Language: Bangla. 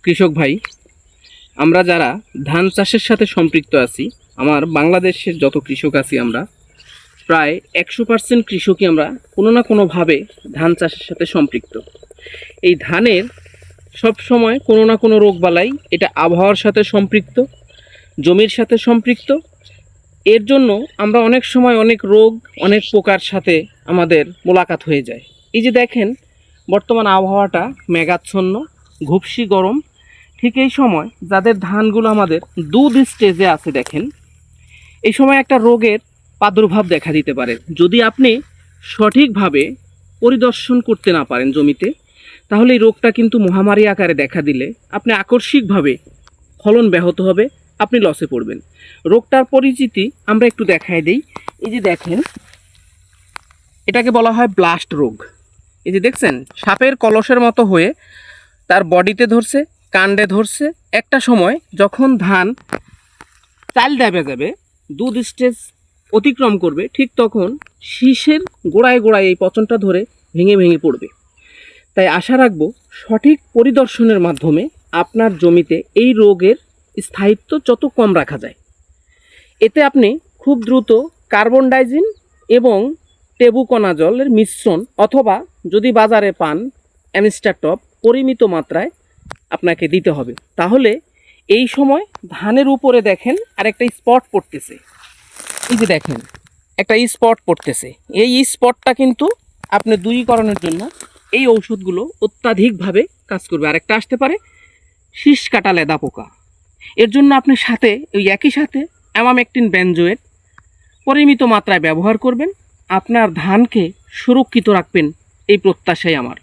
কৃষক ভাই, আমরা যারা ধান চাষের সাথে সম্পৃক্ত আছি, আমার বাংলাদেশের যত কৃষক আছি আমরা প্রায় 100% কৃষকই আমরা কোনো না কোনোভাবে ধান চাষের সাথে সম্পৃক্ত। এই ধানের সব সময় কোনো না কোনো রোগবালাই, এটা আবহাওয়ার সাথে সম্পৃক্ত, জমির সাথে সম্পৃক্ত। এর জন্য আমরা অনেক সময় অনেক রোগ, অনেক পোকার সাথে আমাদের মোলাকাত হয়ে যায়। এই যে দেখেন, বর্তমান আবহাওয়াটা মেঘাচ্ছন্ন, ঘুপসি গরম। ঠিক এই সময় যাদের ধানগুলো আমাদের দুধ স্টেজে আছে, দেখেন এই সময় একটা রোগের প্রাদুর্ভাব দেখা দিতে পারে। যদি আপনি সঠিকভাবে পরিদর্শন করতে না পারেন জমিতে, তাহলে এই রোগটা কিন্তু মহামারী আকারে দেখা দিলে আপনি আকস্মিকভাবে ফলন ব্যাহত হবে, আপনি লসে পড়বেন। রোগটার পরিচিতি আমরা একটু দেখাই দেই। এই যে দেখেন, এটাকে বলা হয় ব্লাস্ট রোগ। এই যে দেখছেন, সাপের কলসের মতো হয়ে তার বডিতে ধরছে, কাণ্ডে ধরছে। একটা সময় যখন ধান চাল দেবে যাবে, দুধ স্টেজ অতিক্রম করবে, ঠিক তখন শীষের গোড়ায় গোড়ায় এই পচনটা ধরে ভেঙে ভেঙে পড়বে। তাই আশা রাখবো সঠিক পরিদর্শনের মাধ্যমে আপনার জমিতে এই রোগের স্থায়িত্ব যত কম রাখা যায়। এতে আপনি খুব দ্রুত কার্বন ডাইজিন এবং টেবুকোনাজলের মিশ্রণ, অথবা যদি বাজারে পান অ্যামিস্টারটপ, পরিমিত মাত্রায় আপনাকে দিতে হবে। তাহলে এই সময় ধানের উপরে দেখেন আরেকটা স্পট পড়তেছে। এই যে দেখেন, একটা স্পট পড়তেছে। এই স্পটটা কিন্তু আপনি দূরীকরণের জন্য এই ঔষধগুলো অত্যাধিকভাবে কাজ করবে। আরেকটা আসতে পারে শীষ কাটা লেদা পোকা। এর জন্য আপনি সাথে ওই একই সাথে অ্যামামেকটিন বেনজোয়েট পরিমিত মাত্রায় ব্যবহার করবেন। আপনার ধানকে সুরক্ষিত রাখবেন, এই প্রত্যাশাই আমার।